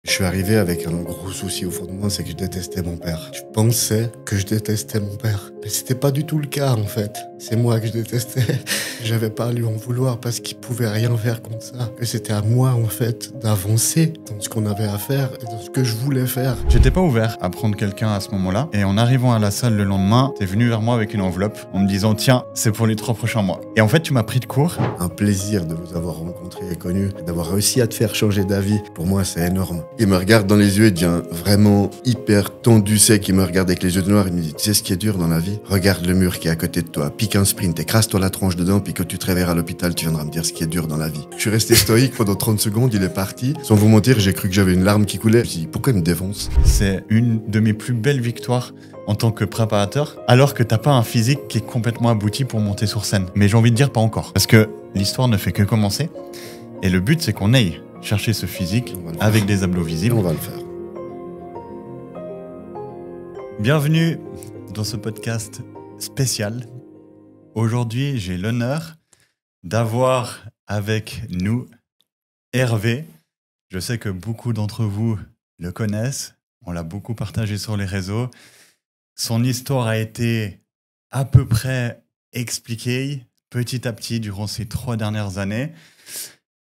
Je suis arrivé avec un gros souci au fond de moi, c'est que je détestais mon père. Je pensais que je détestais mon père. Mais c'était pas du tout le cas, en fait. C'est moi que je détestais. J'avais pas à lui en vouloir parce qu'il pouvait rien faire contre ça. Que c'était à moi, en fait, d'avancer dans ce qu'on avait à faire et dans ce que je voulais faire. J'étais pas ouvert à prendre quelqu'un à ce moment-là. Et en arrivant à la salle le lendemain, t'es venu vers moi avec une enveloppe en me disant « Tiens, c'est pour les 3 prochains mois ». Et en fait, tu m'as pris de court. Un plaisir de vous avoir rencontré et connu, d'avoir réussi à te faire changer d'avis. Pour moi, c'est énorme. Il me regarde dans les yeux, il devient vraiment hyper tendu sec. Il me regarde avec les yeux noirs, il me dit « Tu sais ce qui est dur dans la vie ? Regarde le mur qui est à côté de toi, pique un sprint, écrase-toi la tronche dedans, puis quand tu te réveilleras à l'hôpital, tu viendras me dire ce qui est dur dans la vie. » Je suis resté stoïque pendant 30 secondes, il est parti. Sans vous mentir, j'ai cru que j'avais une larme qui coulait. Je me suis dit « Pourquoi il me défonce ?» C'est une de mes plus belles victoires en tant que préparateur, alors que t'as pas un physique qui est complètement abouti pour monter sur scène. Mais j'ai envie de dire pas encore, parce que l'histoire ne fait que commencer. Et le but, c'est qu'on aille chercher ce physique avec des abdos visibles. On va le faire. Bienvenue dans ce podcast spécial. Aujourd'hui, j'ai l'honneur d'avoir avec nous Hervé. Je sais que beaucoup d'entre vous le connaissent. On l'a beaucoup partagé sur les réseaux. Son histoire a été à peu près expliquée petit à petit durant ces 3 dernières années.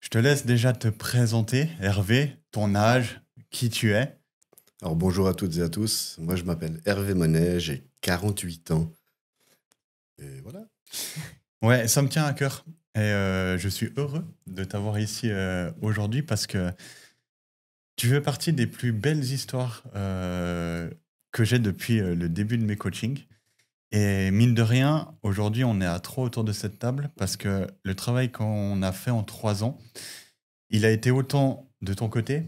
Je te laisse déjà te présenter, Hervé, ton âge, qui tu es. Alors bonjour à toutes et à tous, moi je m'appelle Hervé Monet, j'ai 48 ans. Et voilà. Ouais, ça me tient à cœur. Et je suis heureux de t'avoir ici aujourd'hui parce que tu fais partie des plus belles histoires que j'ai depuis le début de mes coachings. Et mine de rien, aujourd'hui, on est à 3 autour de cette table parce que le travail qu'on a fait en 3 ans, il a été autant de ton côté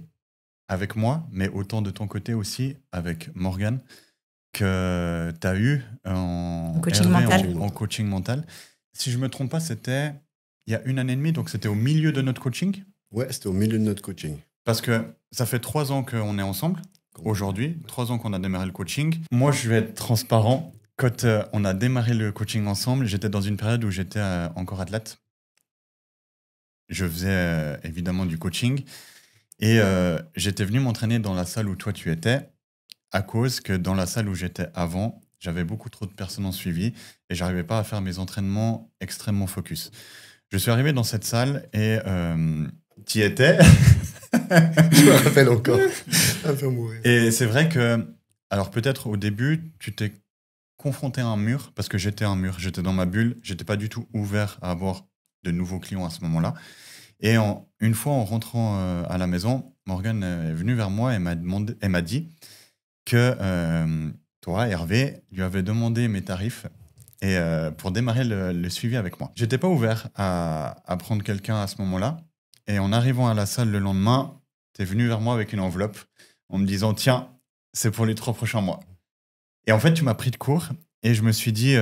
avec moi, mais autant de ton côté aussi avec Morgane, que tu as eu en coaching Hervé, mental. en coaching mental. Si je ne me trompe pas, c'était il y a 1 année et demie, donc c'était au milieu de notre coaching. Ouais, c'était au milieu de notre coaching. Parce que ça fait 3 ans qu'on est ensemble, aujourd'hui, 3 ans qu'on a démarré le coaching. Moi, je vais être transparent. Quand on a démarré le coaching ensemble, j'étais dans une période où j'étais encore athlète. Je faisais évidemment du coaching. Et j'étais venu m'entraîner dans la salle où toi tu étais, à cause que dans la salle où j'étais avant, j'avais beaucoup trop de personnes en suivi et j'arrivais pas à faire mes entraînements extrêmement focus. Je suis arrivé dans cette salle et tu y étais. Je me rappelle encore. Ça me fait mourir. Et c'est vrai que, alors peut-être au début, tu t'es confronté à un mur, parce que j'étais un mur, j'étais dans ma bulle, j'étais pas du tout ouvert à avoir de nouveaux clients à ce moment-là. Et une fois en rentrant à la maison, Morgane est venue vers moi et m'a dit que toi, Hervé, lui avais demandé mes tarifs et, pour démarrer le suivi avec moi. J'étais pas ouvert à prendre quelqu'un à ce moment-là. Et en arrivant à la salle le lendemain, tu es venu vers moi avec une enveloppe en me disant « Tiens, c'est pour les 3 prochains mois ». Et en fait, tu m'as pris de court et je me suis dit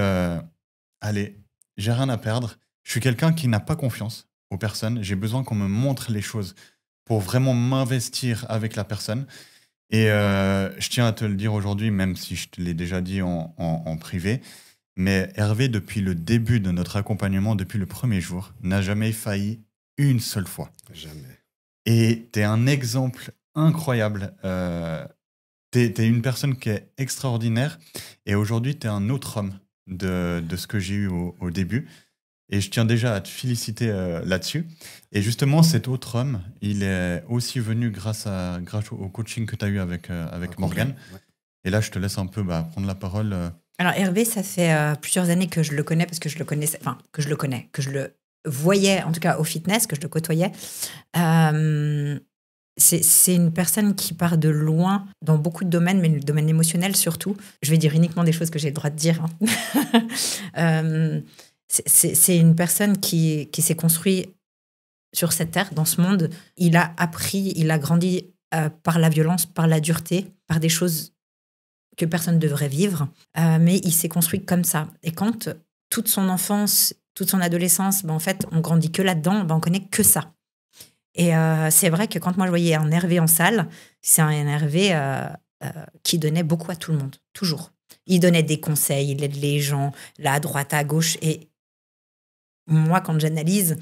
allez, j'ai rien à perdre. Je suis quelqu'un qui n'a pas confiance aux personnes. J'ai besoin qu'on me montre les choses pour vraiment m'investir avec la personne. Et je tiens à te le dire aujourd'hui, même si je te l'ai déjà dit en privé, mais Hervé, depuis le début de notre accompagnement, depuis le premier jour, n'a jamais failli une seule fois. Jamais. Et tu es un exemple incroyable. T'es une personne qui est extraordinaire et aujourd'hui, tu es un autre homme de ce que j'ai eu au début. Et je tiens déjà à te féliciter là-dessus. Et justement, cet autre homme, il est aussi venu grâce au coaching que tu as eu avec Morgane. Ouais. Et là, je te laisse un peu prendre la parole. Alors Hervé, ça fait plusieurs années que je le connais parce que je le connaissais, enfin que je le voyais en tout cas au fitness, que je le côtoyais. C'est une personne qui part de loin dans beaucoup de domaines, mais le domaine émotionnel surtout. Je vais dire uniquement des choses que j'ai le droit de dire. C'est une personne qui s'est construite sur cette terre, dans ce monde. Il a appris, il a grandi par la violence, par la dureté, par des choses que personne ne devrait vivre. Mais il s'est construit comme ça. Et quand toute son enfance, toute son adolescence, en fait, on grandit que là-dedans, on connaît que ça. Et c'est vrai que quand moi je voyais un Hervé en salle, c'est un Hervé qui donnait beaucoup à tout le monde, toujours. Il donnait des conseils, il aide les gens, là, à droite, à gauche. Et moi, quand j'analyse,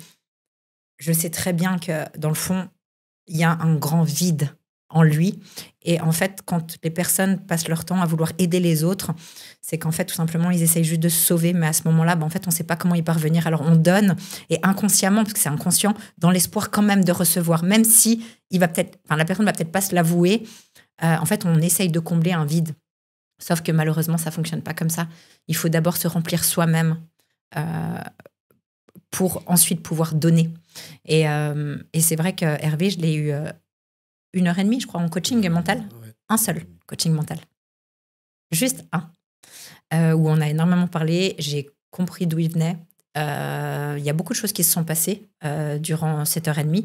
je sais très bien que dans le fond, il y a un grand vide en lui. Et en fait, quand les personnes passent leur temps à vouloir aider les autres, c'est qu'en fait, tout simplement, ils essayent juste de se sauver. Mais à ce moment-là, en fait, on ne sait pas comment y parvenir. Alors, on donne, et inconsciemment, parce que c'est inconscient, dans l'espoir quand même de recevoir. Même si la personne ne va peut-être pas se l'avouer, en fait, on essaye de combler un vide. Sauf que malheureusement, ça ne fonctionne pas comme ça. Il faut d'abord se remplir soi-même pour ensuite pouvoir donner. Et c'est vrai que Hervé, je l'ai eu 1h30, je crois, en coaching mental. Ouais. Un seul coaching mental. Juste un. Où on a énormément parlé. J'ai compris d'où il venait. Il y a beaucoup de choses qui se sont passées durant cette 1h30.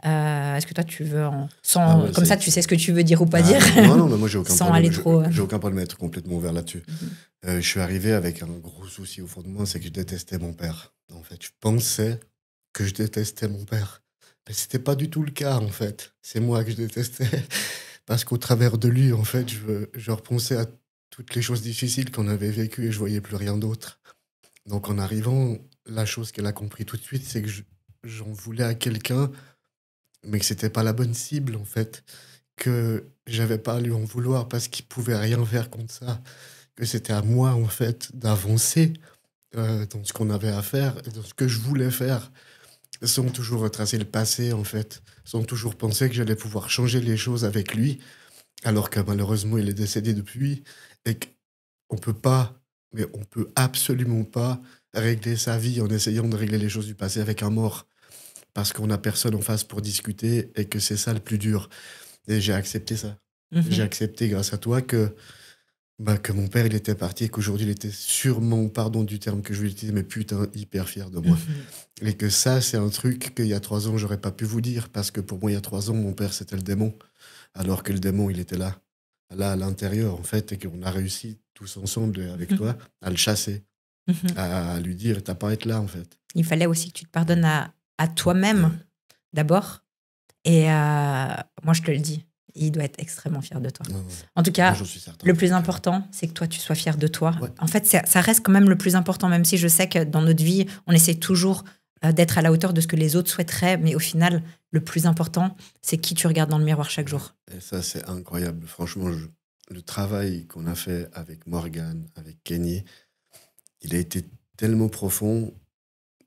Est-ce que toi, tu veux comme ça, tu sais ce que tu veux dire ou pas dire. Non, mais moi, j'ai aucun Sans problème. aller trop. J'ai aucun problème à être complètement ouvert là-dessus. Je suis arrivé avec un gros souci au fond de moi, c'est que je détestais mon père. En fait, je pensais que je détestais mon père. Mais c'était pas du tout le cas, en fait. C'est moi que je détestais. Parce qu'au travers de lui, en fait, je repensais à toutes les choses difficiles qu'on avait vécues et je voyais plus rien d'autre. Donc, en arrivant, la chose qu'elle a compris tout de suite, c'est que j'en voulais à quelqu'un, mais que c'était pas la bonne cible, en fait. Que j'avais pas à lui en vouloir parce qu'il pouvait rien faire contre ça. Que c'était à moi, en fait, d'avancer dans ce qu'on avait à faire et dans ce que je voulais faire, sans toujours retracer le passé, en fait, sans toujours penser que j'allais pouvoir changer les choses avec lui, alors que malheureusement, il est décédé depuis, et qu'on peut pas, mais on peut absolument pas régler sa vie en essayant de régler les choses du passé avec un mort, parce qu'on n'a personne en face pour discuter, et que c'est ça le plus dur. Et j'ai accepté ça. J'ai accepté, grâce à toi, que mon père, il était parti et qu'aujourd'hui, il était sûrement, pardon du terme que je vais utiliser, mais putain, hyper fier de moi. Et que ça, c'est un truc qu'il y a 3 ans, j'aurais pas pu vous dire, parce que pour moi, il y a 3 ans, mon père, c'était le démon, alors que le démon, il était là à l'intérieur, en fait, et qu'on a réussi tous ensemble, avec toi, à le chasser, à lui dire, t'as pas à être là, en fait. Il fallait aussi que tu te pardonnes à toi-même, d'abord. Et moi, je te le dis, il doit être extrêmement fier de toi. En tout cas, le plus important, c'est que toi, tu sois fier de toi. Ouais. En fait, ça reste quand même le plus important, même si je sais que dans notre vie, on essaie toujours d'être à la hauteur de ce que les autres souhaiteraient. Mais au final, le plus important, c'est qui tu regardes dans le miroir chaque jour. Et ça, c'est incroyable. Franchement, le travail qu'on a fait avec Morgane, avec Kenny, il a été tellement profond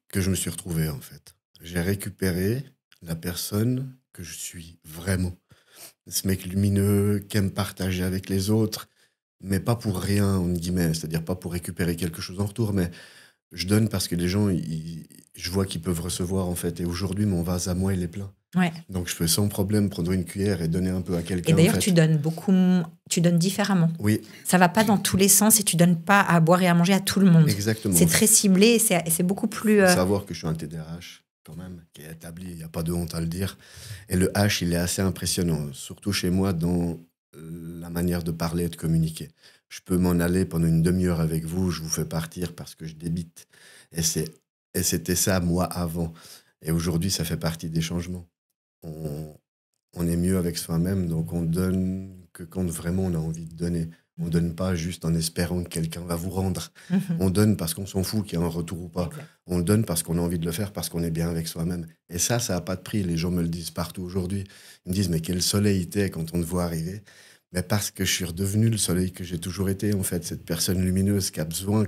que je me suis retrouvé, en fait. J'ai récupéré la personne que je suis vraiment. Ce mec lumineux qui aime partager avec les autres, mais pas pour rien, en guillemets, c'est-à-dire pas pour récupérer quelque chose en retour, mais je donne parce que les gens, je vois qu'ils peuvent recevoir, en fait. Et aujourd'hui, mon vase à moi, il est plein. Ouais. Donc, je peux sans problème prendre une cuillère et donner un peu à quelqu'un. Et d'ailleurs, en fait. tu donnes différemment. Oui. Ça va pas dans tous les sens et tu donnes pas à boire et à manger à tout le monde. Exactement. C'est très ciblé et c'est beaucoup plus... Faut savoir que je suis un TDAH, quand même, qui est établi, il n'y a pas de honte à le dire. Et le H, il est assez impressionnant, surtout chez moi, dans la manière de parler et de communiquer. Je peux m'en aller pendant une demi-heure avec vous, je vous fais partir parce que je débite. Et c'était ça, moi, avant. Et aujourd'hui, ça fait partie des changements. On est mieux avec soi-même, donc on donne que quand vraiment on a envie de donner. On ne donne pas juste en espérant que quelqu'un va vous rendre. On donne parce qu'on s'en fout qu'il y ait un retour ou pas. Exact. On le donne parce qu'on a envie de le faire, parce qu'on est bien avec soi-même. Et ça n'a pas de prix. Les gens me le disent partout aujourd'hui. Ils me disent, mais quel soleil t'es quand on te voit arriver. Mais parce que je suis redevenu le soleil que j'ai toujours été, en fait. Cette personne lumineuse qui a besoin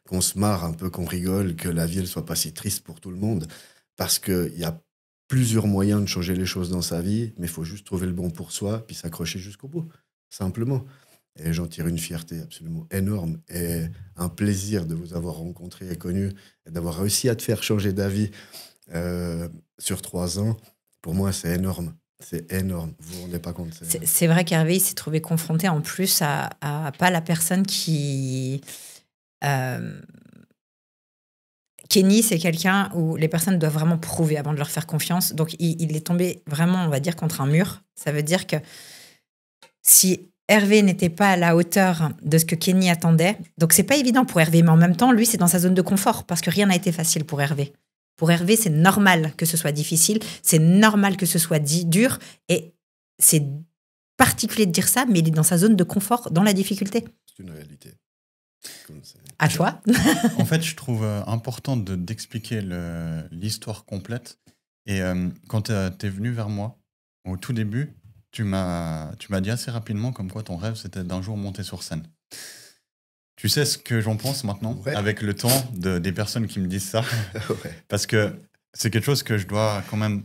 qu'on se marre un peu, qu'on rigole, que la vie ne soit pas si triste pour tout le monde. Parce qu'il y a plusieurs moyens de changer les choses dans sa vie, mais il faut juste trouver le bon pour soi, puis s'accrocher jusqu'au bout, simplement. Et j'en tire une fierté absolument énorme et un plaisir de vous avoir rencontré et connu et d'avoir réussi à te faire changer d'avis sur 3 ans. Pour moi, c'est énorme. C'est énorme. Vous vous rendez pas compte. C'est vrai qu'Hervé il s'est trouvé confronté en plus à pas la personne qui... Kenny, c'est quelqu'un où les personnes doivent vraiment prouver avant de leur faire confiance. Donc, il est tombé vraiment, on va dire, contre un mur. Ça veut dire que si Hervé n'était pas à la hauteur de ce que Kenny attendait, donc c'est pas évident pour Hervé, mais en même temps, lui, c'est dans sa zone de confort parce que rien n'a été facile pour Hervé. Pour Hervé, c'est normal que ce soit difficile, c'est normal que ce soit dur, et c'est particulier de dire ça, mais il est dans sa zone de confort, dans la difficulté. C'est une réalité. À toi. En fait, je trouve important d'expliquer l'histoire complète. Et quand tu es venu vers moi, au tout début, tu m'as dit assez rapidement comme quoi ton rêve, c'était d'un jour monter sur scène. Tu sais ce que j'en pense maintenant, Ouais. avec le temps des personnes qui me disent ça, Ouais. parce que c'est quelque chose que je dois quand même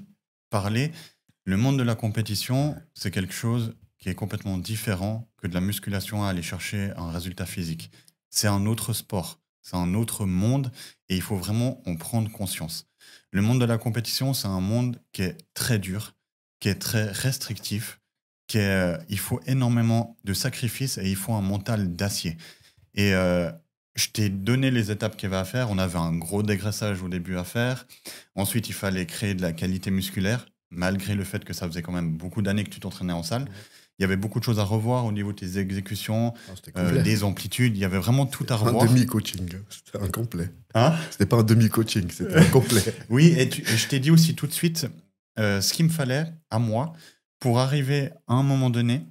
parler. Le monde de la compétition, c'est quelque chose qui est complètement différent que de la musculation à aller chercher un résultat physique. C'est un autre sport, c'est un autre monde, et il faut vraiment en prendre conscience. Le monde de la compétition, c'est un monde qui est très dur, qui est très restrictif, il faut énormément de sacrifices et il faut un mental d'acier. Et je t'ai donné les étapes qu'il y avait à faire. On avait un gros dégraissage au début à faire. Ensuite, il fallait créer de la qualité musculaire, malgré le fait que ça faisait quand même beaucoup d'années que tu t'entraînais en salle. Il y avait beaucoup de choses à revoir au niveau de tes exécutions, Non, c'était complet. des amplitudes. Il y avait vraiment tout à Un revoir. demi-coaching, c'était un complet. Hein? C'était pas un demi-coaching, c'était un complet. Oui, et je t'ai dit aussi tout de suite ce qu'il me fallait à moi pour arriver à un moment donné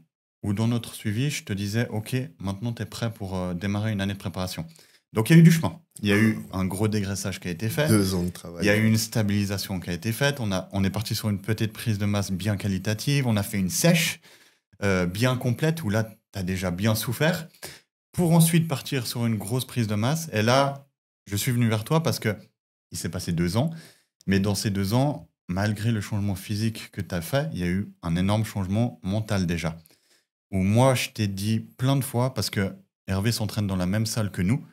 où dans notre suivi, je te disais, OK, maintenant tu es prêt pour démarrer une année de préparation. Donc il y a eu du chemin. Il y a eu un gros dégraissage qui a été fait. 2 ans de travail. Il y a eu une stabilisation qui a été faite. On est parti sur une petite prise de masse bien qualitative. On a fait une sèche bien complète où là, tu as déjà bien souffert. Pour ensuite partir sur une grosse prise de masse. Et là, je suis venu vers toi parce qu'il s'est passé 2 ans. Mais dans ces 2 ans, malgré le changement physique que tu as fait, il y a eu un énorme changement mental déjà. Où moi, je t'ai dit plein de fois, parce que Hervé s'entraîne dans la même salle que nous.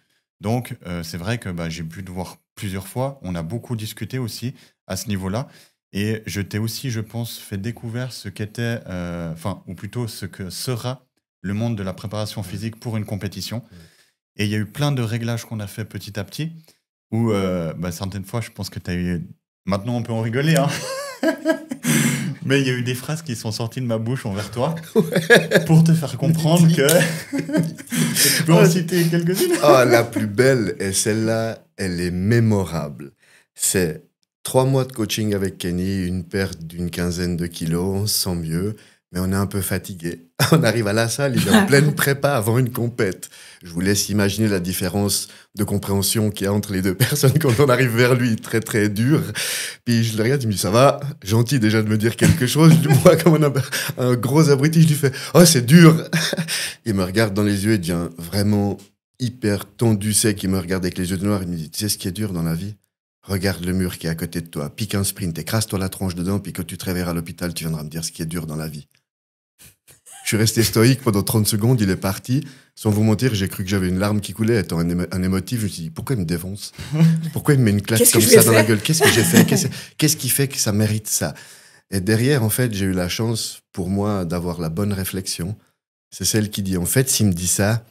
Donc, c'est vrai que j'ai pu te voir plusieurs fois. On a beaucoup discuté aussi à ce niveau-là. Et je t'ai aussi, je pense, fait découvrir ce qu'était, ou plutôt ce que sera le monde de la préparation physique pour une compétition. Et il y a eu plein de réglages qu'on a fait petit à petit, où certaines fois, je pense que tu as eu... Maintenant, on peut en rigoler, hein. Mais il y a eu des phrases qui sont sorties de ma bouche envers toi pour te faire comprendre que tu peux en citer quelques-unes. Ah, la plus belle, et celle-là, elle est mémorable. C'est 3 mois de coaching avec Kenny, une perte d'une 15aine de kilos, on se sent mieux, mais on est un peu fatigué. On arrive à la salle, il est en pleine prépa avant une compète. Je vous laisse imaginer la différence de compréhension qu'il y a entre les 2 personnes quand on arrive vers lui, très très dur. Puis je le regarde, il me dit, ça va, gentil déjà de me dire quelque chose. Je le vois comme un gros abruti, je lui fais, oh c'est dur. Il me regarde dans les yeux et devient vraiment hyper tendu, sec. Il me regarde avec les yeux noirs, il me dit, tu sais ce qui est dur dans la vie? Regarde le mur qui est à côté de toi, pique un sprint, écrase-toi la tronche dedans, puis quand tu te réveilleras à l'hôpital, tu viendras me dire ce qui est dur dans la vie. Je suis resté stoïque pendant 30 secondes, il est parti. Sans vous mentir, j'ai cru que j'avais une larme qui coulait. Étant un émotif, je me suis dit, pourquoi il me défonce? Pourquoi il me met une claque comme ça dans la gueule? Qu'est-ce que j'ai fait? Qu'est-ce qui fait que ça mérite ça? Et derrière, en fait, j'ai eu la chance, pour moi, d'avoir la bonne réflexion. C'est celle qui dit, en fait, s'il me dit ça,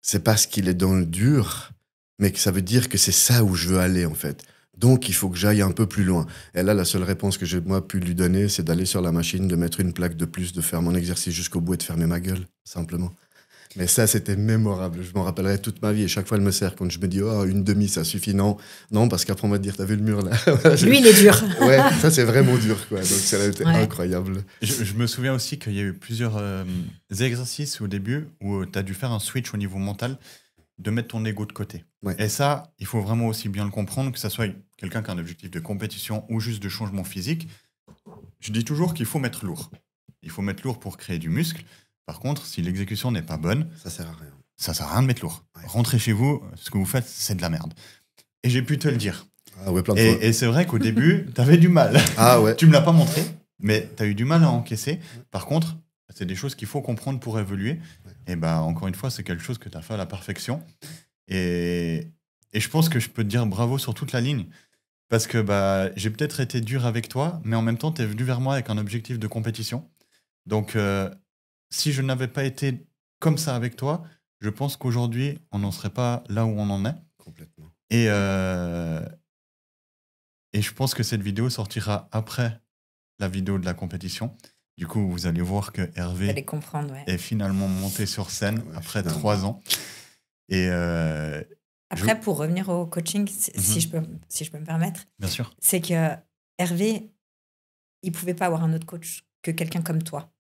c'est parce qu'il est dans le dur, mais que ça veut dire que c'est ça où je veux aller, en fait. Donc, il faut que j'aille un peu plus loin. Et là, la seule réponse que j'ai, moi, pu lui donner, c'est d'aller sur la machine, de mettre une plaque de plus, de faire mon exercice jusqu'au bout et de fermer ma gueule, simplement. Mais ça, c'était mémorable. Je m'en rappellerai toute ma vie. Et chaque fois, elle me sert quand je me dis, oh, une demi, ça suffit. Non, parce qu'après, on va te dire, t'as vu le mur, là? Lui, il est dur. Ouais, ça, c'est vraiment dur, quoi. Donc, ça a été incroyable. Je me souviens aussi qu'il y a eu plusieurs exercices au début où tu as dû faire un switch au niveau mental, de mettre ton ego de côté. Ouais. Et ça, il faut vraiment aussi bien le comprendre, que ça soit quelqu'un qui a un objectif de compétition ou juste de changement physique. Je dis toujours qu'il faut mettre lourd. Il faut mettre lourd pour créer du muscle. Par contre, si l'exécution n'est pas bonne, ça sert à rien. Ça sert à rien de mettre lourd. Ouais. Rentrez chez vous, ce que vous faites, c'est de la merde. Et j'ai pu te le dire. Ah ouais, plein de fois. Et c'est vrai qu'au début, tu avais du mal. Ah ouais. Tu me l'as pas montré, mais tu as eu du mal à encaisser. Par contre, c'est des choses qu'il faut comprendre pour évoluer. Et encore une fois, c'est quelque chose que tu as fait à la perfection. Et je pense que je peux te dire bravo sur toute la ligne. Parce que j'ai peut-être été dur avec toi, mais en même temps, tu es venu vers moi avec un objectif de compétition. Donc, si je n'avais pas été comme ça avec toi, je pense qu'aujourd'hui, on n'en serait pas là où on en est. Complètement. Et je pense que cette vidéo sortira après la vidéo de la compétition. Du coup, vous allez voir que Hervé est finalement monté sur scène après 3 ans. Et après, pour revenir au coaching, si je peux me permettre, bien sûr, c'est que Hervé, il pouvait pas avoir un autre coach que quelqu'un comme toi,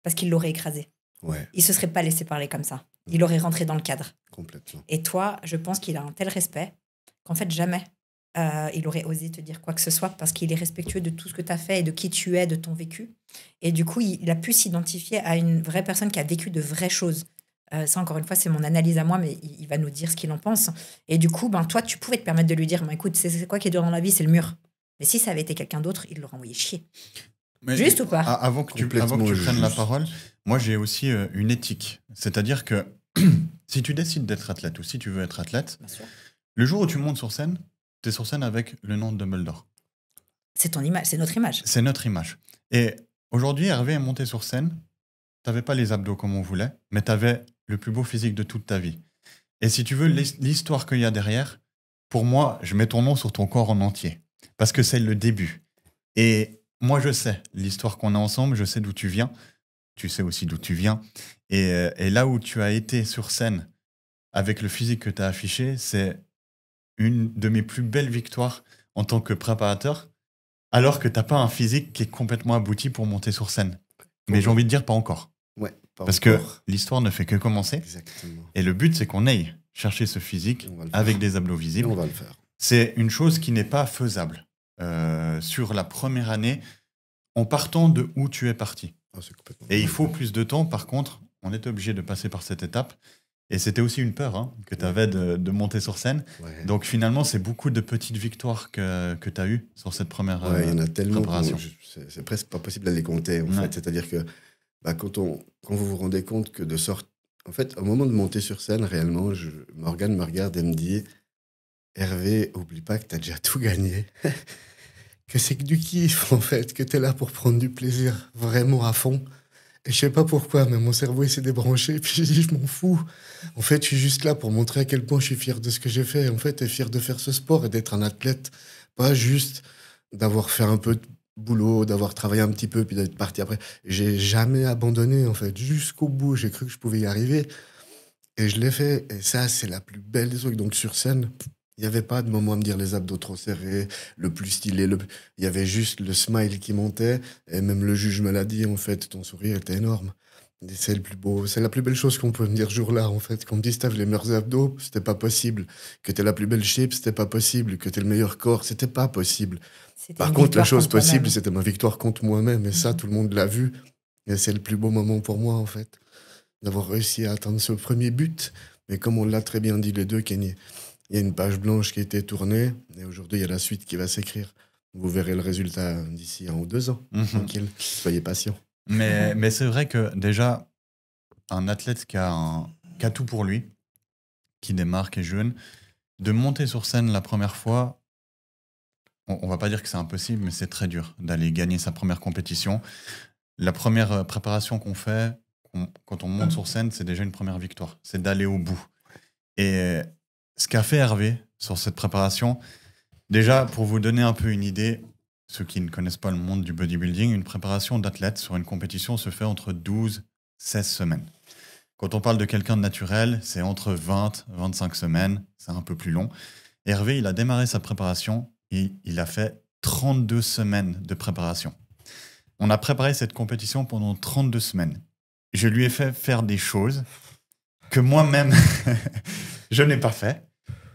parce qu'il l'aurait écrasé. Ouais. Il se serait pas laissé parler comme ça. Il aurait rentré dans le cadre. Complètement. Et toi, je pense qu'il a un tel respect qu'en fait, jamais il aurait osé te dire quoi que ce soit parce qu'il est respectueux de tout ce que tu as fait et de qui tu es, de ton vécu. Et du coup, il a pu s'identifier à une vraie personne qui a vécu de vraies choses. Ça, encore une fois, c'est mon analyse à moi, mais il va nous dire ce qu'il en pense. Et du coup, toi, tu pouvais te permettre de lui dire, écoute, c'est quoi qui est dur dans la vie? C'est le mur. Mais si ça avait été quelqu'un d'autre, il l'aurait envoyé chier. Mais Juste ou pas? avant que tu prennes la parole, moi j'ai aussi une éthique. C'est-à-dire que si tu décides d'être athlète ou si tu veux être athlète, le jour où tu montes sur scène, tu es sur scène avec le nom de Dumbledore. C'est ton image, c'est notre image. C'est notre image. Et aujourd'hui, Hervé est monté sur scène, tu n'avais pas les abdos comme on voulait, mais tu avais le plus beau physique de toute ta vie. Et si tu veux, l'histoire qu'il y a derrière, pour moi, je mets ton nom sur ton corps en entier. Parce que c'est le début. Et moi, je sais l'histoire qu'on a ensemble, je sais d'où tu viens. Tu sais aussi d'où tu viens. Et là où tu as été sur scène, avec le physique que tu as affiché, c'est une de mes plus belles victoires en tant que préparateur, alors que tu n'as pas un physique qui est complètement abouti pour monter sur scène. Mais j'ai envie de dire pas encore. Ouais, parce que l'histoire ne fait que commencer. Exactement. Et le but, c'est qu'on aille chercher ce physique avec des abdos visibles. Et on va le faire. C'est une chose qui n'est pas faisable sur la première année en partant de où tu es parti. Et il faut plus de temps. Par contre, on est obligé de passer par cette étape. Et c'était aussi une peur que tu avais de monter sur scène. Ouais. Donc finalement, c'est beaucoup de petites victoires que tu as eues sur cette première il y en a tellement préparation. C'est presque pas possible de les compter. En fait. C'est-à-dire que quand vous vous rendez compte que de sorte... En fait, au moment de monter sur scène, réellement, Morgane me regarde et me dit « Hervé, oublie pas que tu as déjà tout gagné. » Que c'est que du kiff, en fait, que tu es là pour prendre du plaisir vraiment à fond. Et je sais pas pourquoi, mais mon cerveau il s'est débranché. Puis j'ai dit, je m'en fous. En fait, je suis juste là pour montrer à quel point je suis fier de ce que j'ai fait. En fait, et fier de faire ce sport et d'être un athlète. Pas juste d'avoir fait un peu de boulot, d'avoir travaillé un petit peu, puis d'être parti après. J'ai jamais abandonné, en fait. Jusqu'au bout, j'ai cru que je pouvais y arriver. Et je l'ai fait. Et ça, c'est la plus belle des trucs. Donc sur scène, il n'y avait pas de moment à me dire les abdos trop serrés, le plus stylé. Il y avait juste le smile qui montait. Et même le juge me l'a dit, en fait, ton sourire était énorme. Et c'est le plus beau. C'est la plus belle chose qu'on peut me dire ce jour-là, en fait. Qu'on me dise, t'avais les meilleurs abdos, c'était pas possible. Que t'es la plus belle shape, c'était pas possible. Que t'es le meilleur corps, c'était pas possible. Par contre, la chose possible, c'était ma victoire contre moi-même. Et ça, tout le monde l'a vu. Et c'est le plus beau moment pour moi, en fait. D'avoir réussi à atteindre ce premier but. Mais comme on l'a très bien dit les deux, Kenny, il y a une page blanche qui a été tournée et aujourd'hui, il y a la suite qui va s'écrire. Vous verrez le résultat d'ici 1 ou 2 ans. Tranquille, soyez patient. Mais c'est vrai que déjà, un athlète qui a tout pour lui, qui démarre, qui est jeune, de monter sur scène la première fois, on va pas dire que c'est impossible, mais c'est très dur d'aller gagner sa première compétition. La première préparation qu'on fait, quand on monte sur scène, c'est déjà une première victoire. C'est d'aller au bout. Et ce qu'a fait Hervé sur cette préparation, déjà, pour vous donner un peu une idée, ceux qui ne connaissent pas le monde du bodybuilding, une préparation d'athlète sur une compétition se fait entre 12 et 16 semaines. Quand on parle de quelqu'un de naturel, c'est entre 20 et 25 semaines, c'est un peu plus long. Hervé, il a démarré sa préparation et il a fait 32 semaines de préparation. On a préparé cette compétition pendant 32 semaines. Je lui ai fait faire des choses que moi-même, je n'ai pas fait.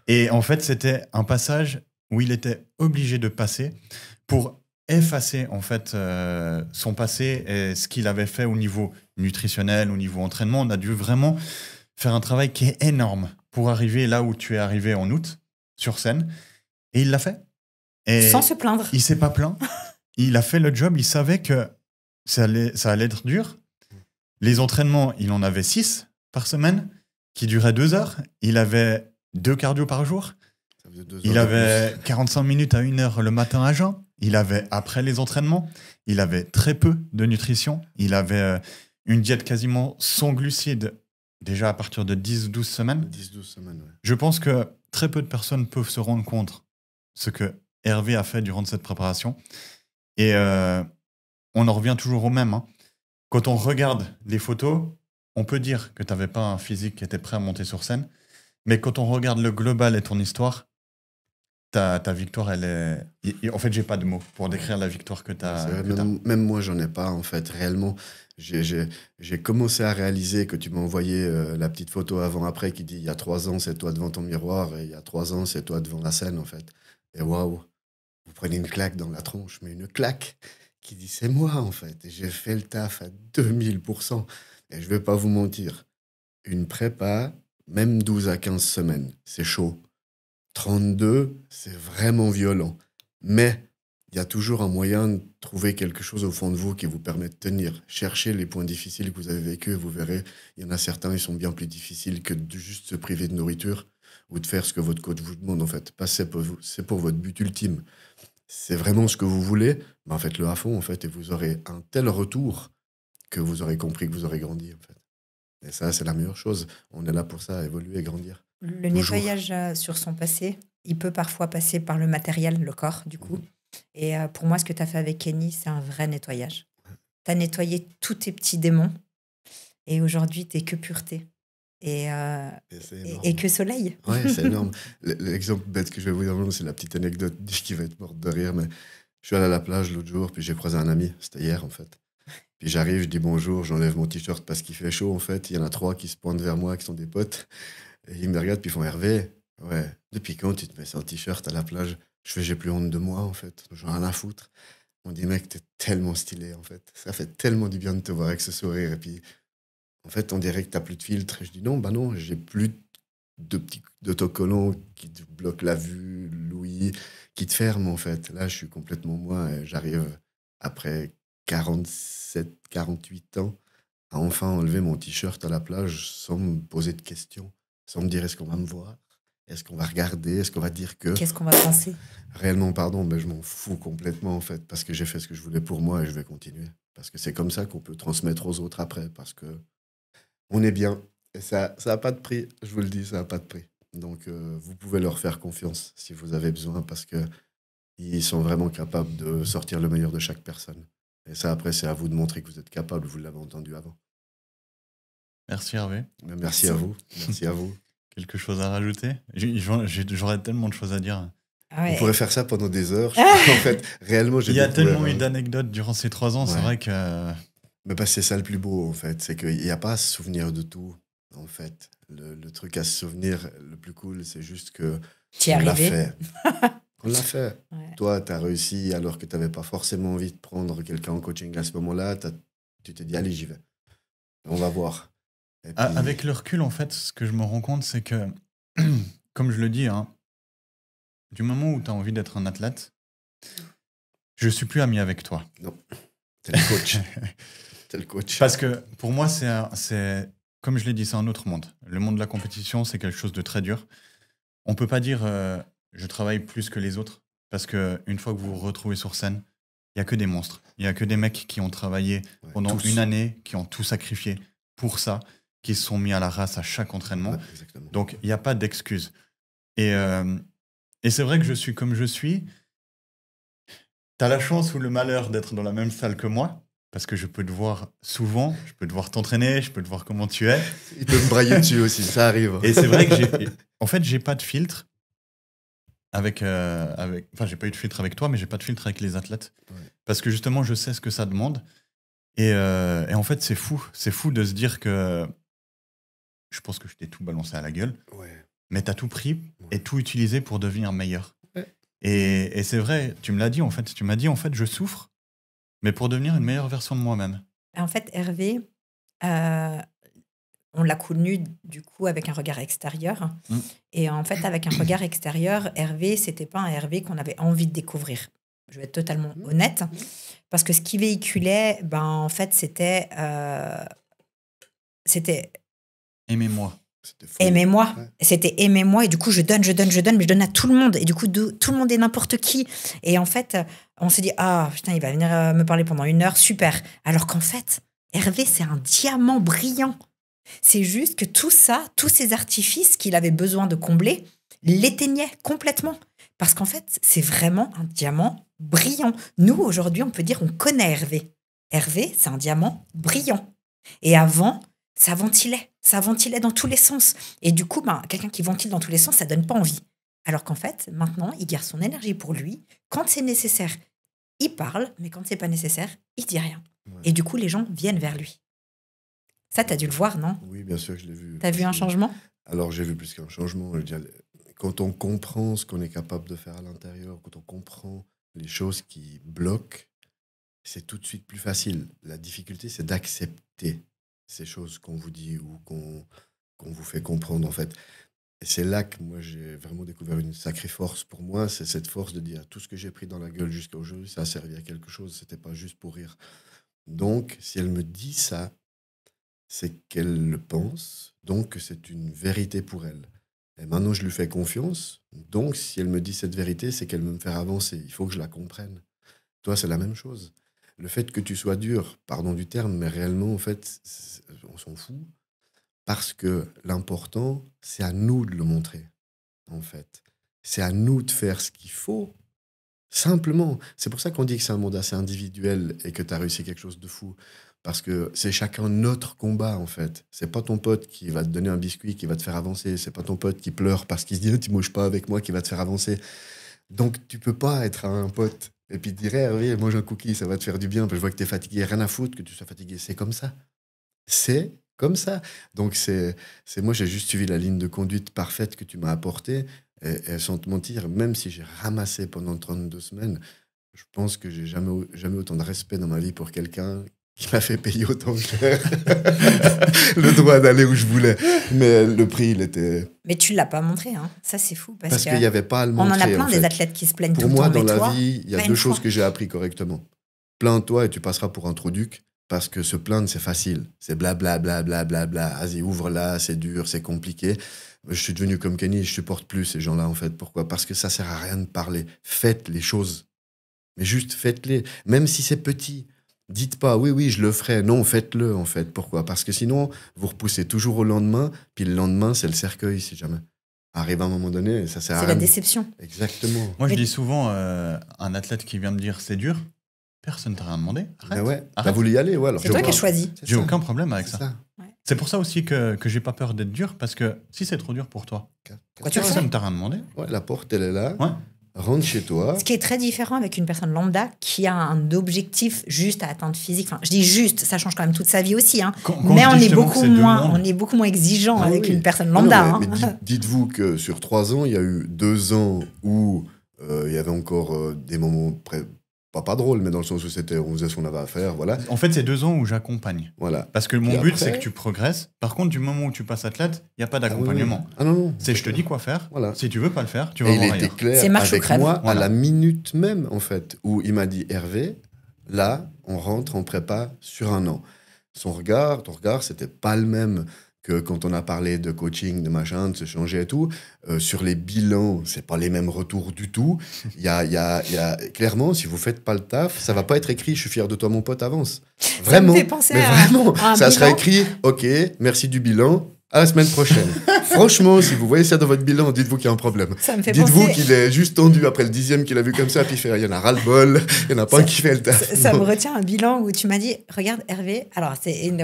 Et en fait, c'était un passage où il était obligé de passer pour effacer en fait son passé et ce qu'il avait fait au niveau nutritionnel, au niveau entraînement. On a dû vraiment faire un travail qui est énorme pour arriver là où tu es arrivé en août, sur scène. Et il l'a fait. Et sans se plaindre. Il s'est pas plaint. Il a fait le job. Il savait que ça allait être dur. Les entraînements, il en avait 6 par semaine qui duraient 2 heures. Il avait 2 cardio par jour. Il avait 45 minutes à 1 heure le matin à jeun. Il avait, après les entraînements, il avait très peu de nutrition. Il avait une diète quasiment sans glucides déjà à partir de 10-12 semaines. 10-12 semaines, ouais. Je pense que très peu de personnes peuvent se rendre compte ce que Hervé a fait durant cette préparation. Et on en revient toujours au même. Quand on regarde les photos, on peut dire que tu n'avais pas un physique qui était prêt à monter sur scène. Mais quand on regarde le global et ton histoire, ta victoire, elle est... En fait, j'ai pas de mots pour décrire la victoire que tu as. Même moi, j'en ai pas, en fait, réellement. J'ai commencé à réaliser que tu m'as envoyé la petite photo avant-après qui dit « Il y a 3 ans, c'est toi devant ton miroir, et il y a 3 ans, c'est toi devant la scène, en fait. » Et waouh, vous prenez une claque dans la tronche, mais une claque qui dit c'est moi en fait. Et j'ai fait le taf à 2000%. Et je vais pas vous mentir, une prépa, même 12 à 15 semaines, c'est chaud. 32, c'est vraiment violent. Mais il y a toujours un moyen de trouver quelque chose au fond de vous qui vous permet de tenir. Cherchez les points difficiles que vous avez vécus et vous verrez, il y en a certains, ils sont bien plus difficiles que de juste se priver de nourriture ou de faire ce que votre coach vous demande en fait. Pas c'est pour vous, c'est pour votre but ultime. C'est vraiment ce que vous voulez, ben faites-le à fond en fait et vous aurez un tel retour que vous aurez compris que vous aurez grandi en fait. Et ça, c'est la meilleure chose. On est là pour ça, évoluer et grandir. Le Toujours. nettoyage sur son passé, il peut parfois passer par le matériel, le corps, du coup. Et pour moi, ce que tu as fait avec Kenny, c'est un vrai nettoyage. Tu as nettoyé tous tes petits démons et aujourd'hui, tu que pureté. Et que soleil. Ouais, c'est énorme. L'exemple bête que je vais vous donner, c'est la petite anecdote qui va être morte de rire, mais je suis allé à la plage l'autre jour, puis j'ai croisé un ami, c'était hier en fait. Puis j'arrive, je dis bonjour, j'enlève mon t-shirt parce qu'il fait chaud en fait. Il y en a 3 qui se pointent vers moi, qui sont des potes. Et ils me regardent, puis ils font Hervé, ouais, depuis quand tu te mets sans t-shirt à la plage? Je fais, j'ai plus honte de moi en fait, j'en ai rien à foutre. On dit, mec, t'es tellement stylé en fait. Ça fait tellement du bien de te voir avec ce sourire. Et puis, en fait, on dirait que t'as plus de filtre. Et je dis, non, bah non, j'ai plus de petits autocollants qui te bloquent la vue, l'ouïe, qui te ferment en fait. Là, je suis complètement moi et j'arrive après 47, 48 ans à enfin enlever mon t-shirt à la plage sans me poser de questions, sans me dire est-ce qu'on va me voir, est-ce qu'on va regarder, est-ce qu'on va dire que... Qu'est-ce qu'on va penser? Réellement, pardon, mais je m'en fous complètement en fait, parce que j'ai fait ce que je voulais pour moi et je vais continuer. Parce que c'est comme ça qu'on peut transmettre aux autres après, parce que on est bien. Et ça a pas de prix, je vous le dis, ça a pas de prix. Donc vous pouvez leur faire confiance si vous avez besoin, parce que ils sont vraiment capables de sortir le meilleur de chaque personne. Et ça, après, c'est à vous de montrer que vous êtes capable, vous l'avez entendu avant. Merci Hervé. Mais merci à vous. Merci à vous. Quelque chose à rajouter? J'aurais tellement de choses à dire. Ouais. On pourrait faire ça pendant des heures. En fait, réellement, j'ai Il y a découvert, tellement eu d'anecdotes durant ces 3 ans, c'est Ouais. vrai que... Mais parce que c'est ça le plus beau, en fait. C'est qu'il n'y a pas à se souvenir de tout, en fait. Le truc à se souvenir, le plus cool, c'est juste que Tu es on l'a arrivé. fait. On l'a fait. Ouais. Toi, tu as réussi alors que tu n'avais pas forcément envie de prendre quelqu'un en coaching à ce moment-là. Tu t'es dit, allez, j'y vais. On va voir. Et puis, Avec le recul, en fait, ce que je me rends compte, c'est que, comme je le dis, hein, du moment où tu as envie d'être un athlète, je suis plus ami avec toi. t'es le coach. T'es le coach. Parce que pour moi, c'est comme je l'ai dit, c'est un autre monde. Le monde de la compétition, c'est quelque chose de très dur. On peut pas dire je travaille plus que les autres, parce que une fois que vous vous retrouvez sur scène, il y a que des monstres. Il y a que des mecs qui ont travaillé Ouais, pendant tous. une année, qui ont tout sacrifié pour ça, qui se sont mis à la race à chaque entraînement. Ouais, exactement. Donc, il n'y a pas d'excuse. Et c'est vrai que je suis comme je suis. Tu as la chance ou le malheur d'être dans la même salle que moi, parce que je peux te voir souvent, je peux te voir t'entraîner, je peux te voir comment tu es. Il peut me brailler dessus aussi, ça arrive. Et c'est vrai que j'ai pas de filtre enfin, j'ai pas eu de filtre avec toi, mais j'ai pas de filtre avec les athlètes. Ouais. Parce que justement, je sais ce que ça demande. Et en fait, c'est fou. C'est fou de se dire que je pense que je t'ai tout balancé à la gueule. Ouais. Mais tu as tout pris Ouais. et tout utilisé pour devenir meilleur. Ouais. Et c'est vrai, tu me l'as dit en fait. Tu m'as dit en fait, je souffre, mais pour devenir une meilleure version de moi-même. En fait, Hervé, on l'a connu du coup avec un regard extérieur. Et en fait, avec un regard extérieur, Hervé, c'était pas un Hervé qu'on avait envie de découvrir. Je vais être totalement honnête. Parce que ce qu'il véhiculait, en fait, c'était Aimez-moi. C'était fou. aimez-moi. Ouais. C'était aimez-moi. Et du coup, je donne, mais je donne à tout le monde. Et du coup, tout le monde est n'importe qui. Et en fait, on s'est dit, ah, putain, il va venir me parler pendant 1 heure. Super. Alors qu'en fait, Hervé, c'est un diamant brillant. C'est juste que tout ça, tous ces artifices qu'il avait besoin de combler, l'éteignaient complètement. Parce qu'en fait, c'est vraiment un diamant brillant. Nous, aujourd'hui, on peut dire on connaît Hervé. Hervé, c'est un diamant brillant. Et avant, ça ventilait. Ça ventilait dans tous les sens. Et du coup, quelqu'un qui ventile dans tous les sens, ça donne pas envie. Alors qu'en fait, maintenant, il garde son énergie pour lui. Quand c'est nécessaire, il parle, mais quand c'est pas nécessaire, il dit rien. Ouais. Et du coup, les gens viennent vers lui. Ça, t'as dû le voir, non? Oui, bien sûr que je l'ai vu. T'as vu un changement? Alors, j'ai vu plus qu'un changement. Je veux dire, quand on comprend ce qu'on est capable de faire à l'intérieur, quand on comprend les choses qui bloquent, c'est tout de suite plus facile. La difficulté, c'est d'accepter ces choses qu'on vous dit ou qu'on vous fait comprendre, en fait. Et c'est là que moi, j'ai vraiment découvert une sacrée force. Pour moi, c'est cette force de dire tout ce que j'ai pris dans la gueule jusqu'à aujourd'hui, ça a servi à quelque chose. C'était pas juste pour rire. Donc, si elle me dit ça, c'est qu'elle le pense, donc que c'est une vérité pour elle. Et maintenant, je lui fais confiance. Donc, si elle me dit cette vérité, c'est qu'elle veut me faire avancer. Il faut que je la comprenne. Toi, c'est la même chose. Le fait que tu sois dur, pardon du terme, mais réellement, en fait, on s'en fout. Parce que l'important, c'est à nous de le montrer, en fait. C'est à nous de faire ce qu'il faut. Simplement. C'est pour ça qu'on dit que c'est un monde assez individuel et que tu as réussi quelque chose de fou. Parce que c'est chacun notre combat, en fait. C'est pas ton pote qui va te donner un biscuit, qui va te faire avancer. C'est pas ton pote qui pleure parce qu'il se dit « tu mouches pas avec moi » qui va te faire avancer. Donc, tu peux pas être un pote et puis te dire hey, « oui, mange un cookie, ça va te faire du bien. » Puis je vois que tu es fatigué. Rien à foutre que tu sois fatigué. C'est comme ça. C'est comme ça. Donc, moi, j'ai juste suivi la ligne de conduite parfaite que tu m'as apportée. Et sans te mentir, même si j'ai ramassé pendant 32 semaines, je pense que j'ai jamais autant de respect dans ma vie pour quelqu'un qui m'a fait payer autant cher le droit d'aller où je voulais. Mais le prix, il était... Mais tu ne l'as pas montré, hein. Ça c'est fou. Parce qu'il n'y avait pas à le montrer. On en a plein en fait. des athlètes qui se plaignent pour tout le moi, temps. Pour moi, dans toi, la vie, il y a deux choses que j'ai appris correctement. Plains-toi et tu passeras pour un trou duc, parce que se plaindre, c'est facile. C'est blablabla, blablabla. Vas-y, ouvre-la, c'est dur, c'est compliqué. Je suis devenu comme Kenny, je supporte plus ces gens-là, en fait. Pourquoi ? Parce que ça sert à rien de parler. Faites les choses. Mais juste faites-les. Même si c'est petit. Dites pas, oui, je le ferai. Non, faites-le, en fait. Pourquoi ? Parce que sinon, vous repoussez toujours au lendemain, puis le lendemain, c'est le cercueil, si jamais. Arrive à un moment donné, ça sert à rien. C'est la déception. Exactement. Moi, je dis souvent, un athlète qui vient me dire c'est dur, personne t'a rien demandé. Arrête. Ben ouais, t'as voulu y aller, ouais. Alors c'est toi qui as choisi. J'ai aucun problème avec ça. Ouais. C'est pour ça aussi que j'ai pas peur d'être dur, parce que si c'est trop dur pour toi, personne t'a rien demandé. Ouais, la porte, elle est là. Ouais. Rentre chez toi. Ce qui est très différent avec une personne lambda qui a un objectif juste à atteindre physique. Enfin, je dis juste, ça change quand même toute sa vie aussi. Hein. Mais on est beaucoup moins exigeant avec une personne lambda. Mais dites-vous que sur 3 ans, il y a eu 2 ans où il y avait encore des moments pas drôles, mais dans le sens où on faisait ce qu'on avait à faire, voilà. En fait, c'est 2 ans où j'accompagne. Voilà. Parce que mon but, c'est que tu progresses. Par contre, du moment où tu passes athlète, il n'y a pas d'accompagnement. Ah non. C'est je te dis quoi faire. Voilà. Si tu veux pas le faire, tu vas voir ailleurs. ailleurs. Il était clair avec moi à la minute même, en fait, où il m'a dit « Hervé, là, on rentre en prépa sur 1 an. » Ton regard, c'était pas le même que quand on a parlé de coaching, de machin, de se changer et tout. Sur les bilans, c'est pas les mêmes retours du tout. Il y a clairement, si vous faites pas le taf, ça va pas être écrit « Je suis fier de toi, mon pote, avance ». Vraiment, ça sera écrit « Ok, merci du bilan, à la semaine prochaine ». Franchement, si vous voyez ça dans votre bilan, dites-vous qu'il y a un problème. Dites-vous qu'il est juste tendu après le 10e qu'il a vu comme ça, puis il y en a ras-le-bol, il y en a pas un qui fait le taf. Ça me retient un bilan où tu m'as dit, regarde Hervé, alors c'est une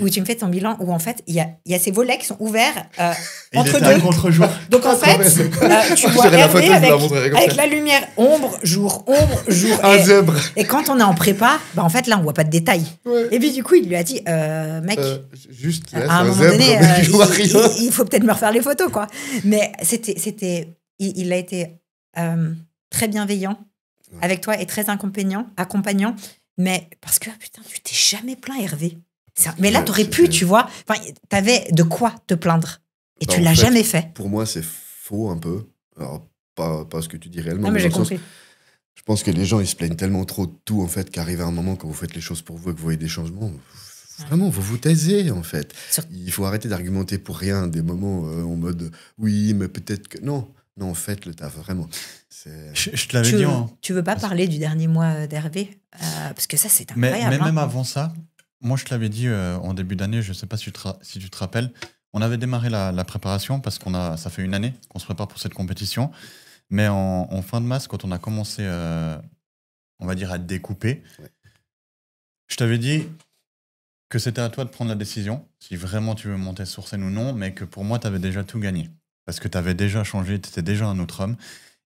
où tu me fais ton bilan où en fait il y a ces volets qui sont ouverts entre deux. Contre-jour. Donc en fait, tu vois Hervé avec la lumière ombre, jour. Un zèbre. Et quand on est en prépa, bah en fait là on voit pas de détails. Ouais. Et puis du coup il lui a dit, mec, juste là, à un moment donné, il faut peut-être me refaire les photos, quoi. Mais il a été très bienveillant avec toi et très accompagnant. Mais parce que, putain, tu t'es jamais plaint, Hervé. Mais là, t'aurais pu, tu vois. Enfin, t'avais de quoi te plaindre. Et tu l'as jamais fait. Pour moi, c'est faux un peu. Alors, pas ce que tu dis réellement. Non, mais j'ai compris. Je pense que les gens, ils se plaignent tellement trop de tout, en fait, qu'arrive un moment, quand vous faites les choses pour vous et que vous voyez des changements... Vraiment, vous vous taisez, en fait. Il faut arrêter d'argumenter pour rien, des moments en mode « oui, mais peut-être que... » Non, faites le taf, vraiment. Je te l'avais dit. Tu veux pas parler du dernier mois d'Hervé parce que ça, c'est incroyable. Mais même avant ça, moi, je te l'avais dit en début d'année, je sais pas si tu te rappelles, on avait démarré la préparation parce ça fait 1 année qu'on se prépare pour cette compétition. Mais en fin de masse, quand on a commencé, on va dire, à découper, je t'avais dit... que c'était à toi de prendre la décision, si vraiment tu veux monter sur scène ou non, mais que pour moi, tu avais déjà tout gagné. Parce que tu avais déjà changé, tu étais déjà un autre homme.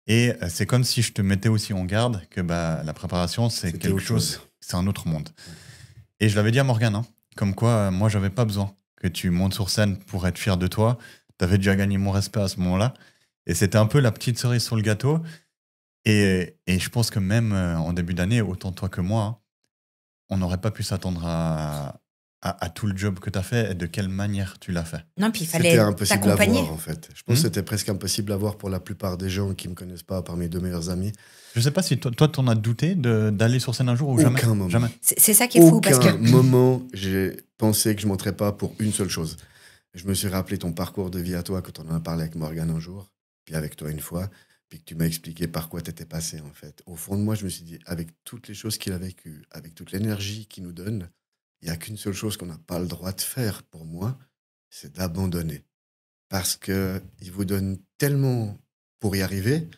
Et c'est comme si je te mettais aussi en garde que la préparation, c'est quelque chose, c'est un autre monde. Et je l'avais dit à Morgane, comme quoi, moi, j'avais pas besoin que tu montes sur scène pour être fier de toi. Tu avais déjà gagné mon respect à ce moment-là. Et c'était un peu la petite cerise sur le gâteau. Et je pense que même en début d'année, autant toi que moi, hein, on n'aurait pas pu s'attendre à tout le job que tu as fait et de quelle manière tu l'as fait. Non, puis il fallait C'était impossible à t'accompagner. voir, en fait. Je pense que c'était presque impossible à voir pour la plupart des gens qui me connaissent pas, par mes 2 meilleurs amis. Je sais pas si toi t'en as douté d'aller sur scène un jour ou jamais. Aucun moment. Jamais. C'est ça qui est fou, parce Aucun que moment, j'ai pensé que je monterais pas pour une seule chose. Je me suis rappelé ton parcours de vie à toi quand on en a parlé avec Morgane un jour, puis avec toi une fois, puis que tu m'as expliqué par quoi tu étais passé, en fait. Au fond de moi, je me suis dit, avec toutes les choses qu'il a vécues, avec toute l'énergie qu'il nous donne, il n'y a qu'une seule chose qu'on n'a pas le droit de faire, pour moi, c'est d'abandonner. Parce qu'il vous donne tellement pour y arriver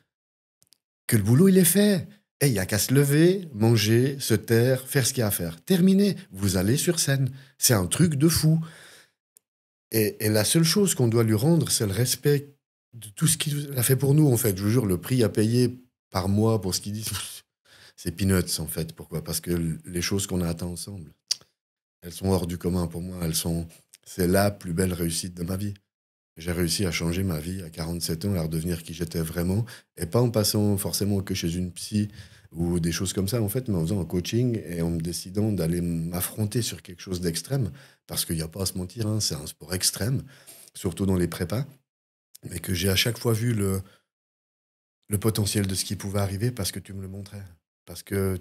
que le boulot, il est fait. Et il n'y a qu'à se lever, manger, se taire, faire ce qu'il y a à faire. Terminé, vous allez sur scène. C'est un truc de fou. Et la seule chose qu'on doit lui rendre, c'est le respect de tout ce qu'il a fait pour nous, en fait. Je vous jure, le prix à payer par mois pour ce qu'il dit, c'est peanuts, en fait. Pourquoi ? Parce que les choses qu'on a atteintes ensemble, elles sont hors du commun pour moi. C'est la plus belle réussite de ma vie. J'ai réussi à changer ma vie à 47 ans, à redevenir qui j'étais vraiment, et pas en passant forcément que chez une psy ou des choses comme ça, en fait, mais en faisant un coaching et en me décidant d'aller m'affronter sur quelque chose d'extrême, parce qu'il n'y a pas à se mentir, hein, c'est un sport extrême, surtout dans les prépas, mais que j'ai à chaque fois vu le potentiel de ce qui pouvait arriver parce que tu me le montrais. Parce que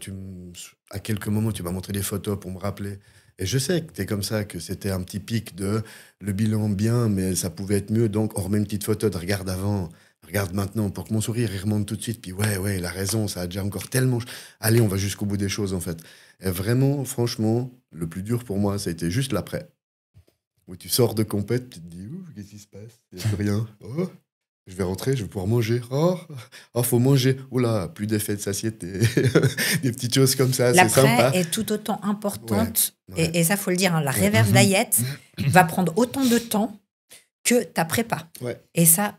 à quelques moments, tu m'as montré des photos pour me rappeler. Et je sais que tu es comme ça, que c'était un petit pic de le bilan bien, mais ça pouvait être mieux. Donc, on remet une petite photo de regarde avant, regarde maintenant, pour que mon sourire il remonte tout de suite. Puis ouais, il a raison, ça a déjà encore tellement. Allez, on va jusqu'au bout des choses, en fait. Et vraiment, franchement, le plus dur pour moi, ça a été juste l'après. Où tu sors de compète, tu te dis, qu'est-ce qui se passe ? Il n'y a plus rien. Oh, je vais rentrer, je vais pouvoir manger. Oh, faut manger. Oula, plus d'effet de satiété. Des petites choses comme ça, c'est sympa. l'après est tout autant importante. Ouais. Et ça, faut le dire, hein, la reverse diet va prendre autant de temps que ta prépa. Ouais. Et ça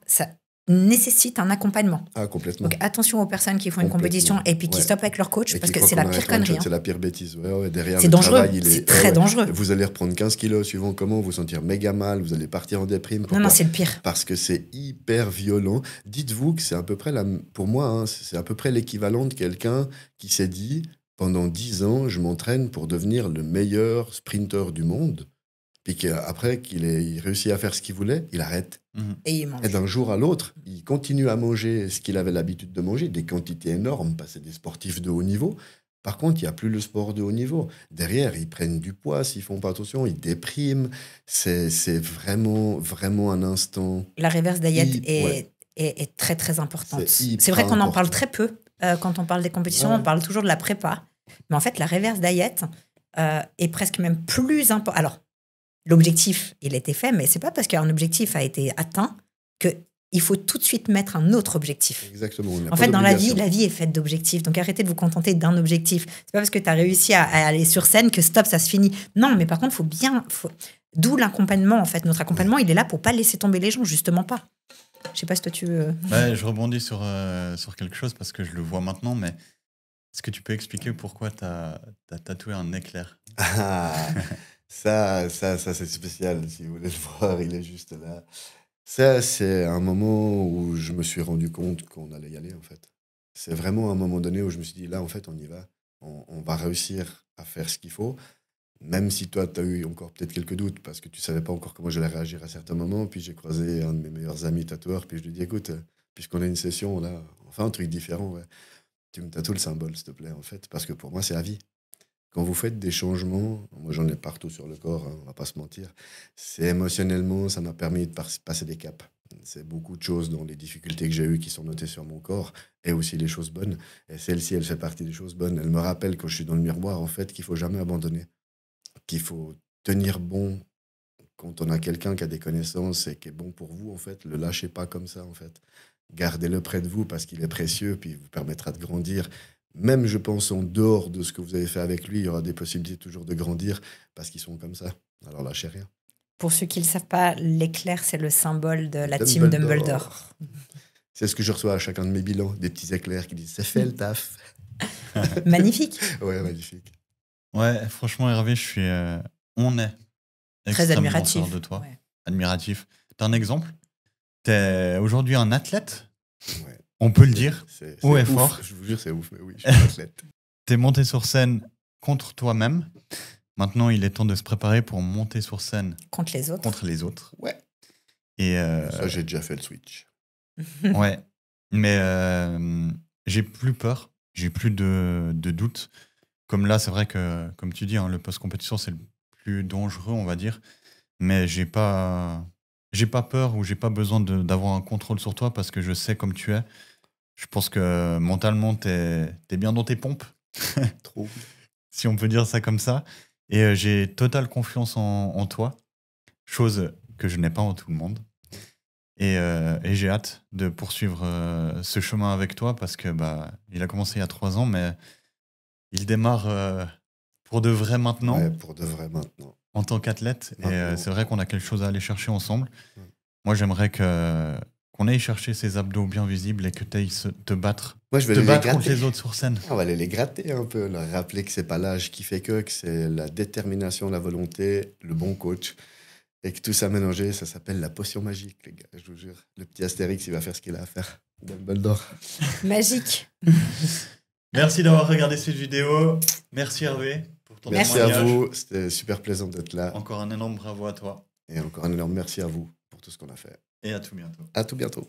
nécessite un accompagnement. Ah, complètement. Donc attention aux personnes qui font une Complètement. compétition et puis qui Ouais. stoppent avec leur coach, Et parce qui que croient c'est qu'on la a pire un one shot, connerie. c'est la pire bêtise. Ouais, derrière C'est le dangereux. travail, C'est très dangereux. Vous allez reprendre 15 kilos suivant comment, vous sentir méga mal, vous allez partir en déprime. Pourquoi ? Non, c'est le pire. Parce que c'est hyper violent. Dites-vous que c'est à peu près, pour moi, hein, c'est à peu près l'équivalent de quelqu'un qui s'est dit, pendant 10 ans, je m'entraîne pour devenir le meilleur sprinter du monde. Puis qu'après qu'il ait réussi à faire ce qu'il voulait, il arrête. Et il mange. Et d'un jour à l'autre, il continue à manger ce qu'il avait l'habitude de manger, des quantités énormes, parce que c'est des sportifs de haut niveau. Par contre, il n'y a plus le sport de haut niveau. Derrière, ils prennent du poids s'ils ne font pas attention, ils dépriment. C'est vraiment, vraiment un instant. La reverse diet Ouais. est très, très importante. C'est C'est vrai qu'on en important. parle très peu quand on parle des compétitions. Ouais. On parle toujours de la prépa. Mais en fait, la reverse diet est presque même plus important. Alors, l'objectif, il a été fait, mais c'est pas parce qu'un objectif a été atteint qu'il faut tout de suite mettre un autre objectif. Exactement. En fait, dans la vie est faite d'objectifs. Donc, arrêtez de vous contenter d'un objectif. C'est pas parce que tu as réussi à aller sur scène que stop, ça se finit. Non, mais par contre, d'où l'accompagnement, en fait. Notre accompagnement, il est là pour pas laisser tomber les gens, justement pas. Je sais pas si toi, tu veux... Ouais, je rebondis sur quelque chose parce que je le vois maintenant, mais est-ce que tu peux expliquer pourquoi tu as tatoué un éclair ? Ah, ça c'est spécial. Si vous voulez le voir, il est juste là. Ça, c'est un moment où je me suis rendu compte qu'on allait y aller, en fait. C'est vraiment un moment donné où je me suis dit, là, en fait, on y va. On va réussir à faire ce qu'il faut. Même si toi, tu as eu encore peut-être quelques doutes parce que tu ne savais pas encore comment j'allais réagir à certains moments. Puis j'ai croisé un de mes meilleurs amis tatoueurs. Puis je lui ai dit, écoute, puisqu'on a une session, là, on fait un truc différent. Ouais. Tu me tatoues le symbole, s'il te plaît, en fait. Parce que pour moi, c'est à vie. Quand vous faites des changements, moi j'en ai partout sur le corps, hein, on va pas se mentir, c'est émotionnellement, ça m'a permis de passer des caps. C'est beaucoup de choses dans les difficultés que j'ai eues qui sont notées sur mon corps, et aussi les choses bonnes. Et celle-ci, elle fait partie des choses bonnes. Elle me rappelle quand je suis dans le miroir, en fait, qu'il faut jamais abandonner, qu'il faut tenir bon quand on a quelqu'un qui a des connaissances et qui est bon pour vous, en fait. Le lâchez pas comme ça, en fait. Gardez-le près de vous parce qu'il est précieux, puis il vous permettra de grandir. Même, je pense, en dehors de ce que vous avez fait avec lui, il y aura des possibilités toujours de grandir parce qu'ils sont comme ça. Alors, lâchez rien. Pour ceux qui ne le savent pas, l'éclair, c'est le symbole de la team Dumbledore. C'est ce que je reçois à chacun de mes bilans, des petits éclairs qui disent « c'est fait le taf ». Magnifique. Ouais, magnifique. Ouais, franchement, Hervé, on est Très extrêmement admiratif. fiers de toi. Ouais. Admiratif. T'as un exemple T'es aujourd'hui un athlète, Ouais. on peut le dire. C'est Haut et ouf. fort. Je vous jure, c'est ouf, mais oui, je suis athlète. T'es monté sur scène contre toi-même. Maintenant, il est temps de se préparer pour monter sur scène Contre les autres. contre les autres. Ouais. Et Ça, j'ai déjà fait le switch. ouais, mais j'ai plus peur, j'ai plus de doute. Comme là, c'est vrai que, comme tu dis, hein, le post-compétition, c'est le plus dangereux, on va dire. Mais j'ai pas peur ou j'ai pas besoin d'avoir un contrôle sur toi parce que je sais comme tu es. Je pense que mentalement, t'es bien dans tes pompes, Trop. si on peut dire ça comme ça. Et j'ai totale confiance en toi, chose que je n'ai pas en tout le monde. Et j'ai hâte de poursuivre ce chemin avec toi parce que il a commencé il y a 3 ans, mais il démarre pour de vrai maintenant Ouais, pour de vrai maintenant. en tant qu'athlète. Et Maintenant. c'est vrai qu'on a quelque chose à aller chercher ensemble. Ouais. Moi, j'aimerais qu'on aille chercher ces abdos bien visibles et que tu ailles te battre. Moi, je vais Te les battre contre gratter. les autres sur scène. On va aller les gratter un peu, leur rappeler que c'est pas l'âge qui fait que c'est la détermination, la volonté, le bon coach. Et que tout ça mélangé, ça s'appelle la potion magique, les gars, je vous jure. Le petit Astérix, il va faire ce qu'il a à faire. Dumbledore. Magique. Merci d'avoir regardé cette vidéo. Merci Hervé pour ton Merci témoignage. à vous, c'était super plaisant d'être là. Encore un énorme bravo à toi. Et encore un énorme merci à vous pour tout ce qu'on a fait. Et à tout bientôt. À tout bientôt.